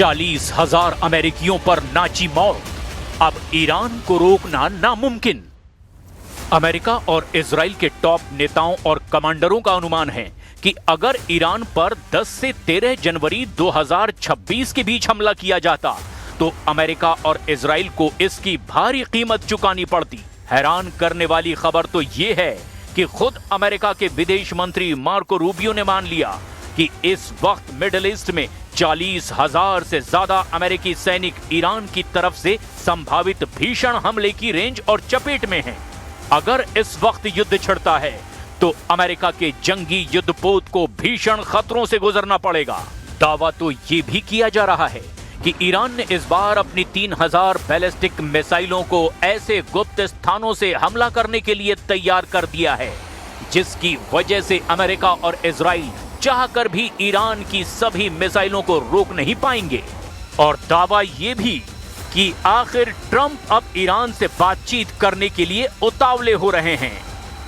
40,000 अमेरिकियों पर नाची मौत। अब ईरान को रोकना नामुमकिन। अमेरिका और इजराइल के टॉप नेताओं और कमांडरों का अनुमान है कि अगर ईरान पर 10 से 13 जनवरी 2026 के बीच हमला किया जाता तो अमेरिका और इजराइल को इसकी भारी कीमत चुकानी पड़ती। हैरान करने वाली खबर तो यह है कि खुद अमेरिका के विदेश मंत्री मार्को रूबियो ने मान लिया कि इस वक्त मिडिल ईस्ट में 40,000 से ज्यादा अमेरिकी सैनिक ईरान की तरफ से संभावित भीषण हमले की रेंज और चपेट में हैं। अगर इस वक्त युद्ध छिड़ता है तो अमेरिका के जंगी युद्धपोत को भीषण खतरों से गुजरना पड़ेगा। दावा तो ये भी किया जा रहा है कि ईरान ने इस बार अपनी 3,000 बैलिस्टिक मिसाइलों को ऐसे गुप्त स्थानों से हमला करने के लिए तैयार कर दिया है जिसकी वजह से अमेरिका और इजराइल चाहकर भी ईरान की सभी मिसाइलों को रोक नहीं पाएंगे। और दावा ये भी कि आखिर ट्रंप अब ईरान से बातचीत करने के लिए उतावले हो रहे हैं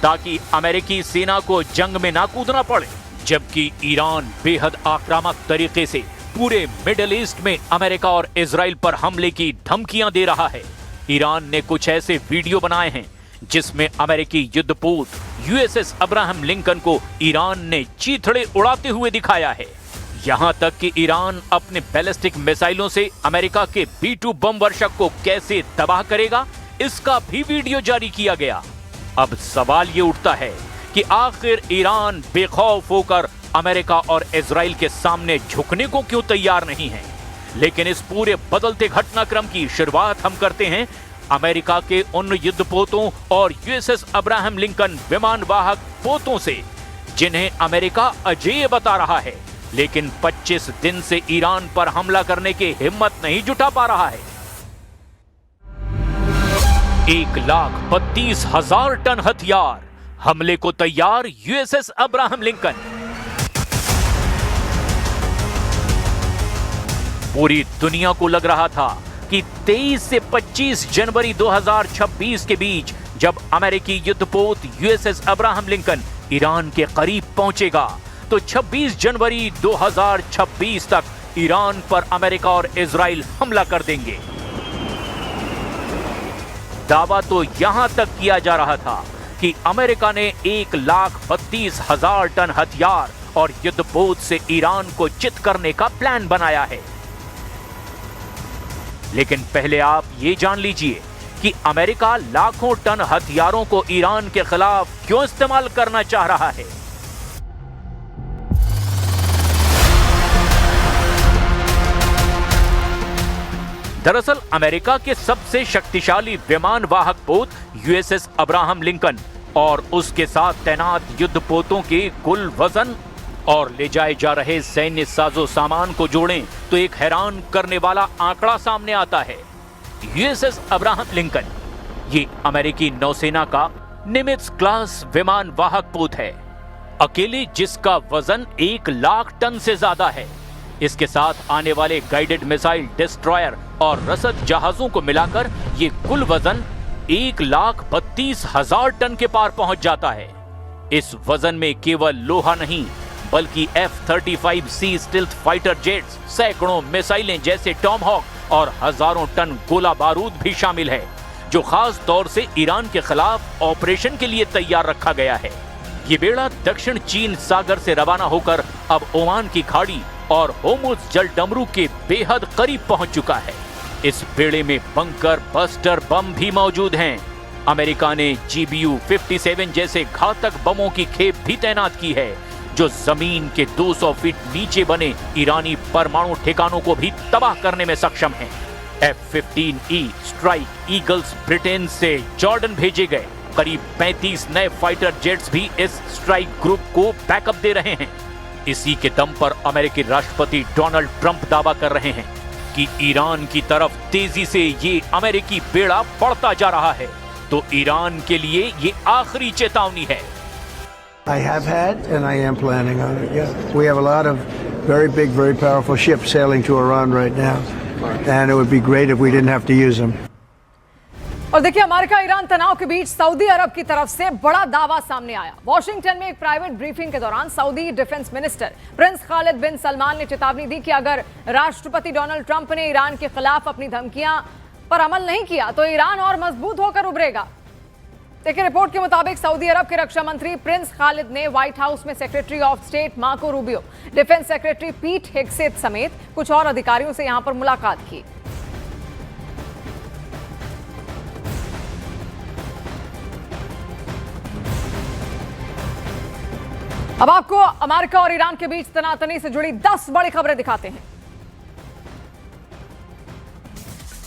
ताकि अमेरिकी सेना को जंग में ना कूदना पड़े, जबकि ईरान बेहद आक्रामक तरीके से पूरे मिडिल ईस्ट में अमेरिका और इजराइल पर हमले की धमकियां दे रहा है। ईरान ने कुछ ऐसे वीडियो बनाए हैं जिसमें अमेरिकी युद्धपोत यूएसएस अब्राहम लिंकन को ईरान ने चीथड़े उड़ाते हुए दिखाया है। यहां तक कि ईरान अपने बैलिस्टिक मिसाइलों से अमेरिका के B-2 बम वर्षक को कैसे तबाह करेगा इसका भी वीडियो जारी किया गया। अब सवाल ये उठता है कि आखिर ईरान बेखौफ होकर अमेरिका और इजराइल के सामने झुकने को क्यों तैयार नहीं है। लेकिन इस पूरे बदलते घटनाक्रम की शुरुआत हम करते हैं अमेरिका के उन युद्धपोतों और यूएसएस अब्राहम लिंकन विमान वाहक पोतों से जिन्हें अमेरिका अजेय बता रहा है, लेकिन 25 दिन से ईरान पर हमला करने की हिम्मत नहीं जुटा पा रहा है। 1,32,000 टन हथियार, हमले को तैयार यूएसएस अब्राहम लिंकन। पूरी दुनिया को लग रहा था कि 23 से 25 जनवरी 2026 के बीच जब अमेरिकी युद्धपोत यूएसएस अब्राहम लिंकन ईरान के करीब पहुंचेगा तो 26 जनवरी 2026 तक ईरान पर अमेरिका और इजराइल हमला कर देंगे। दावा तो यहां तक किया जा रहा था कि अमेरिका ने 1,32,000 टन हथियार और युद्धपोत से ईरान को चित करने का प्लान बनाया है। लेकिन पहले आप ये जान लीजिए कि अमेरिका लाखों टन हथियारों को ईरान के खिलाफ क्यों इस्तेमाल करना चाह रहा है। दरअसल अमेरिका के सबसे शक्तिशाली विमान वाहक पोत यूएसएस अब्राहम लिंकन और उसके साथ तैनात युद्धपोतों के कुल वजन और ले जाए जा रहे सैन्य साजो सामान को जोड़ें तो एक हैरान करने वाला आंकड़ा सामने आता है। यूएसएस अब्राहम लिंकन ये अमेरिकी नौसेना का निमित्ज क्लास विमान वाहक पोत है, अकेले जिसका वजन 1,00,000 टन से ज्यादा है। इसके साथ आने वाले गाइडेड मिसाइल डिस्ट्रॉयर और रसद जहाजों को मिलाकर ये कुल वजन 1,32,000 टन के पार पहुंच जाता है। इस वजन में केवल लोहा नहीं बल्कि F-35C स्टिल्थ फाइटर जेट्स, सैकड़ों मिसाइलें जैसे टॉमहॉक और हजारों टन गोला बारूद भी शामिल है जो खास तौर से ईरान के खिलाफ ऑपरेशन के लिए तैयार रखा गया है। ये बेड़ा दक्षिण चीन सागर से रवाना होकर अब ओमान की खाड़ी और होर्मुज जल डमरू के बेहद करीब पहुंच चुका है। इस बेड़े में बंकर बस्टर बम भी मौजूद हैं। अमेरिका ने GBU-57 जैसे घातक बमों की खेप भी तैनात की है जो जमीन के 200 फीट नीचे बने ईरानी परमाणु ठिकानों को भी तबाह करने में सक्षम हैं। F-15E स्ट्राइक ईगल्स ब्रिटेन से जॉर्डन भेजे गए करीब 35 नए फाइटर जेट्स भी इस स्ट्राइक ग्रुप को बैकअप दे रहे हैं। इसी के दम पर अमेरिकी राष्ट्रपति डोनाल्ड ट्रंप दावा कर रहे हैं कि ईरान की तरफ तेजी से ये अमेरिकी बेड़ा बढ़ता जा रहा है, तो ईरान के लिए ये आखिरी चेतावनी है। I have had and I am planning on it. Yeah, we have a lot of very big, very powerful ships sailing to Iran right now, and it would be great if we didn't have to use them. और देखिए, America Iran तनाव के बीच Saudi अरब की तरफ से बड़ा दावा सामने आया। वॉशिंगटन में एक प्राइवेट ब्रीफिंग के दौरान Saudi defence minister prince Khalid bin Salman ने चेतावनी दी कि अगर राष्ट्रपति डोनाल्ड ट्रंप ने ईरान के खिलाफ अपनी धमकियां पर अमल नहीं किया तो ईरान और मजबूत होकर उभरेगा। देखिए, रिपोर्ट के मुताबिक सऊदी अरब के रक्षा मंत्री प्रिंस खालिद ने व्हाइट हाउस में secretary of state Marco Rubio, defence secretary पीट हेग्सेथ समेत कुछ और अधिकारियों से यहां पर मुलाकात की। अब आपको अमेरिका और ईरान के बीच तनातनी से जुड़ी 10 बड़ी खबरें दिखाते हैं।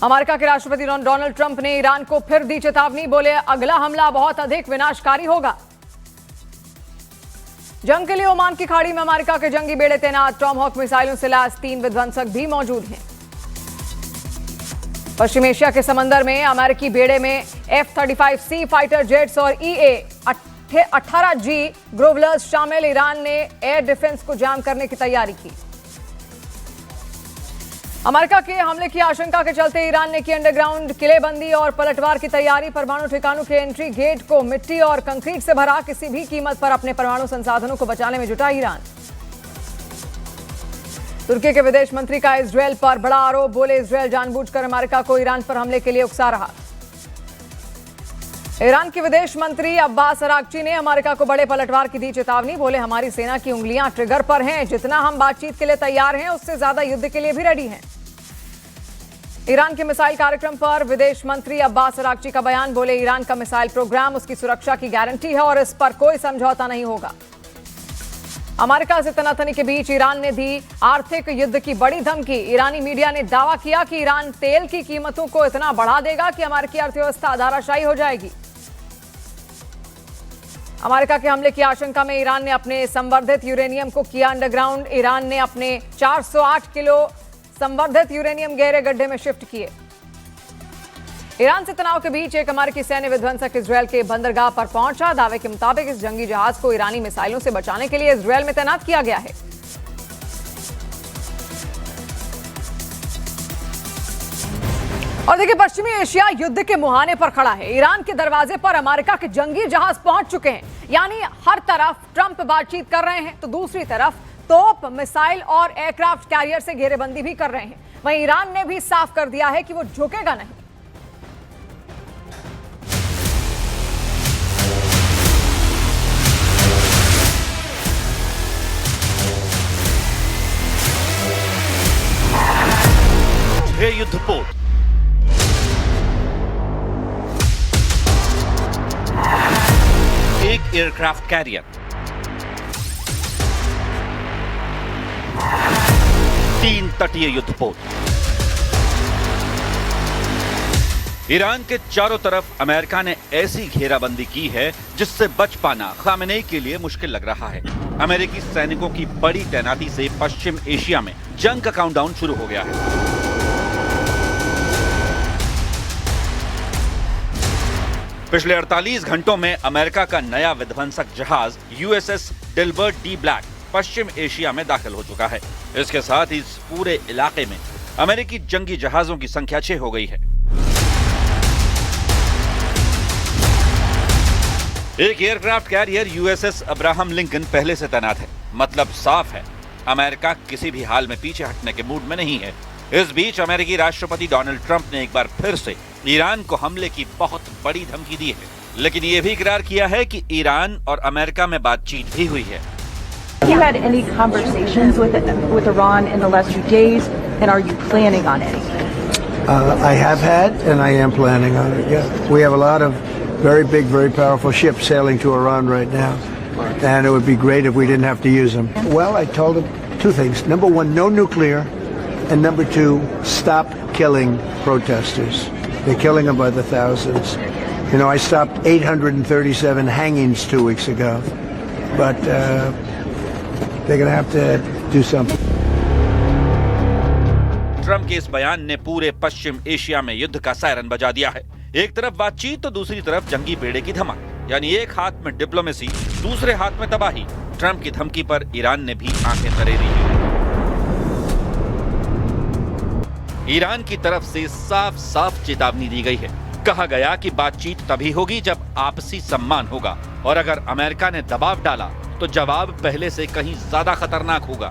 अमेरिका के राष्ट्रपति डोनाल्ड ट्रंप ने ईरान को फिर दी चेतावनी, बोले अगला हमला बहुत अधिक विनाशकारी होगा। जंग के लिए ओमान की खाड़ी में अमेरिका के जंगी बेड़े तैनात, टॉमहॉक मिसाइलों से लैस 3 विध्वंसक भी मौजूद हैं। पश्चिम एशिया के समंदर में अमेरिकी बेड़े में F-35C फाइटर जेट्स और EA-18G ग्रोवलर्स शामिल। ईरान ने एयर डिफेंस को जाम करने की तैयारी की। अमेरिका के हमले की आशंका के चलते ईरान ने की अंडरग्राउंड किलेबंदी और पलटवार की तैयारी। परमाणु ठिकानों के एंट्री गेट को मिट्टी और कंक्रीट से भरा, किसी भी कीमत पर अपने परमाणु संसाधनों को बचाने में जुटा ईरान। तुर्की के विदेश मंत्री का इजरायल पर बड़ा आरोप, बोले इजरायल जानबूझकर अमेरिका को ईरान पर हमले के लिए उकसा रहा। ईरान के विदेश मंत्री अब्बास अरागची ने अमेरिका को बड़े पलटवार की दी चेतावनी, बोले हमारी सेना की उंगलियां ट्रिगर पर हैं, जितना हम बातचीत के लिए तैयार हैं उससे ज्यादा युद्ध के लिए भी रेडी हैं। ईरान के मिसाइल कार्यक्रम पर विदेश मंत्री अब्बास अरागची का बयान, बोले ईरान का मिसाइल प्रोग्राम उसकी सुरक्षा की गारंटी है और इस पर कोई समझौता नहीं होगा। अमेरिका से तनातनी के बीच ईरान ने दी आर्थिक युद्ध की बड़ी धमकी। ईरानी मीडिया ने दावा किया कि ईरान तेल की कीमतों को इतना बढ़ा देगा कि अमेरिकी अर्थव्यवस्था धराशायी हो जाएगी। अमेरिका के हमले की आशंका में ईरान ने अपने संवर्धित यूरेनियम को किया अंडरग्राउंड। ईरान ने अपने 408 किलो संवर्धित यूरेनियम गहरे गड्ढे में शिफ्ट किए। ईरान से तनाव के बीच एक अमेरिकी सैन्य विध्वंसक इजरायल के बंदरगाह पर पहुंचा। दावे के मुताबिक इस जंगी जहाज को ईरानी मिसाइलों से बचाने के लिए इजरायल में तैनात किया गया है। और देखिए, पश्चिमी एशिया युद्ध के मुहाने पर खड़ा है। ईरान के दरवाजे पर अमेरिका के जंगी जहाज पहुंच चुके हैं। यानी हर तरफ ट्रंप बातचीत कर रहे हैं तो दूसरी तरफ तोप, मिसाइल और एयरक्राफ्ट कैरियर से घेरेबंदी भी कर रहे हैं। वहीं ईरान ने भी साफ कर दिया है कि वो झुकेगा नहीं। हे युद्धपोत, एक एयरक्राफ्ट कैरियर, 3 तटीय युद्धपोत। ईरान के चारों तरफ अमेरिका ने ऐसी घेराबंदी की है जिससे बच पाना खामेनेई के लिए मुश्किल लग रहा है। अमेरिकी सैनिकों की बड़ी तैनाती से पश्चिम एशिया में जंग का काउंटडाउन शुरू हो गया है। पिछले 48 घंटों में अमेरिका का नया विध्वंसक जहाज USS डिल्बर्ट डी ब्लैक पश्चिम एशिया में दाखिल हो चुका है। इसके साथ ही इस पूरे इलाके में अमेरिकी जंगी जहाजों की संख्या 6 हो गई है। एक aircraft carrier USS Abraham Lincoln पहले से तैनात है। मतलब साफ है, अमेरिका किसी भी हाल में पीछे हटने के मूड में नहीं है। इस बीच अमेरिकी राष्ट्रपति डोनाल्ड ट्रंप ने एक बार फिर से ईरान को हमले की बहुत बड़ी धमकी दी है, लेकिन यह भी इकरार किया है कि ईरान और अमेरिका में बातचीत भी हुई है। Have you had any conversations with Iran in the last few days, and are you planning on any? I have had, and I am planning on it. Yeah, we have a lot of very big, very powerful ships sailing to Iran right now, and it would be great if we didn't have to use them. Well, I told them 2 things: number 1, no nuclear, and number 2, stop killing protesters. They're killing them by the thousands. You know, I stopped 837 hangings 2 weeks ago, but they're going to have to do something. Trump के इस बयान ने पूरे पश्चिम Asia में युद्ध का siren बजा दिया है। एक तरफ बातचीत तो दूसरी तरफ जंगी बेड़े की धमक। यानी एक हाथ में डिप्लोमेसी, दूसरे हाथ में तबाही। ट्रंप की धमकी पर ईरान ने भी आंखें तरेरी हैं। ईरान की तरफ से साफ साफ चेतावनी दी गई है। कहा गया कि बातचीत तभी होगी जब आपसी सम्मान होगा और अगर अमेरिका ने दबाव डाला तो जवाब पहले से कहीं ज्यादा खतरनाक होगा।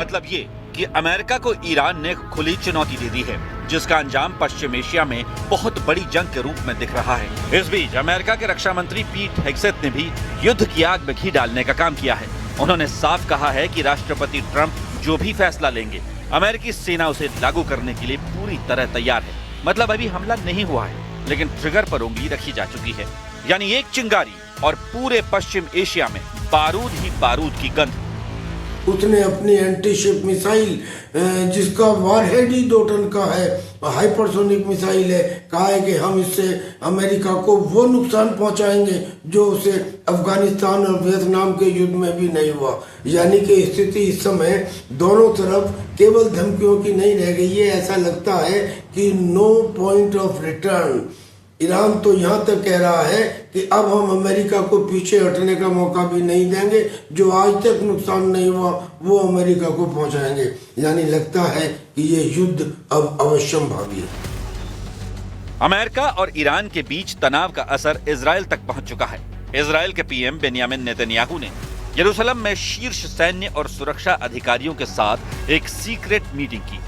मतलब ये कि अमेरिका को ईरान ने खुली चुनौती दे दी है, जिसका अंजाम पश्चिम एशिया में बहुत बड़ी जंग के रूप में दिख रहा है। इस बीच अमेरिका के रक्षा मंत्री पीट हेग्सेथ ने भी युद्ध की आग में घी डालने का काम किया है। उन्होंने साफ कहा है कि राष्ट्रपति ट्रंप जो भी फैसला लेंगे, अमेरिकी सेना उसे लागू करने के लिए पूरी तरह तैयार है। मतलब अभी हमला नहीं हुआ है, लेकिन ट्रिगर पर उंगली रखी जा चुकी है। यानी एक चिंगारी और पूरे पश्चिम एशिया में बारूद ही बारूद की गंध। उसने अपनी एंटी शिप मिसाइल जिसका वारहेड ही 2 टन का है, हाइपरसोनिक मिसाइल है, कहा है कि हम इससे अमेरिका को वो नुकसान पहुंचाएंगे जो उसे अफगानिस्तान और वियतनाम के युद्ध में भी नहीं हुआ। यानी कि स्थिति इस समय दोनों तरफ केवल धमकियों की नहीं रह गई है। ऐसा लगता है कि no point of return. Iran तो यहाँ तक कह रहा है कि अब हम अमेरिका को पीछे हटने का मौका भी नहीं देंगे, जो आज तक नुकसान नहीं हुआ वो अमेरिका को पहुंचाएंगे। यानी लगता है कि ये युद्ध अब अवश्यंभावी है। अमेरिका और ईरान के बीच तनाव का असर इजराइल तक पहुंच चुका है। इजराइल के पीएम बेन्यामिन नेतन्याहू ने यरूशलेम में शीर्ष सैन्य और सुरक्षा अधिकारियों के साथ एक सीक्रेट मीटिंग की,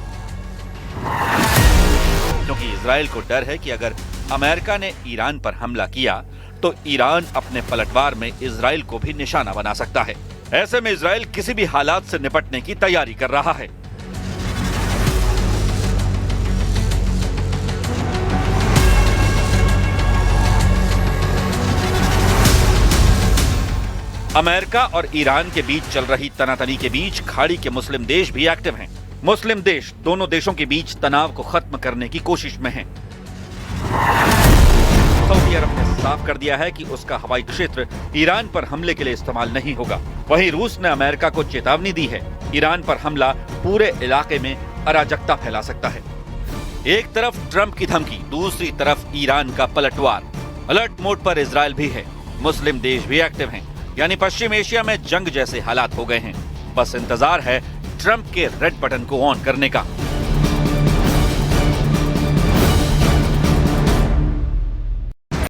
क्योंकि इजराइल को डर है कि अगर अमेरिका ने ईरान पर हमला किया तो ईरान अपने पलटवार में इजराइल को भी निशाना बना सकता है। ऐसे में इजराइल किसी भी हालात से निपटने की तैयारी कर रहा है। अमेरिका और ईरान के बीच चल रही तनातनी के बीच खाड़ी के मुस्लिम देश भी एक्टिव हैं। मुस्लिम देश दोनों देशों के बीच तनाव को खत्म करने की कोशिश में हैं। सऊदी अरब ने साफ कर दिया है कि उसका हवाई क्षेत्र ईरान पर हमले के लिए इस्तेमाल नहीं होगा। वहीं रूस ने अमेरिका को चेतावनी दी है, ईरान पर हमला पूरे इलाके में अराजकता फैला सकता है। एक तरफ ट्रंप की धमकी, दूसरी तरफ ईरान का पलटवार। अलर्ट मोड पर इजराइल भी है, मुस्लिम देश भी एक्टिव हैं। यानी पश्चिम एशिया में जंग जैसे हालात हो गए हैं। बस इंतजार है ट्रंप के रेड बटन को ऑन करने का।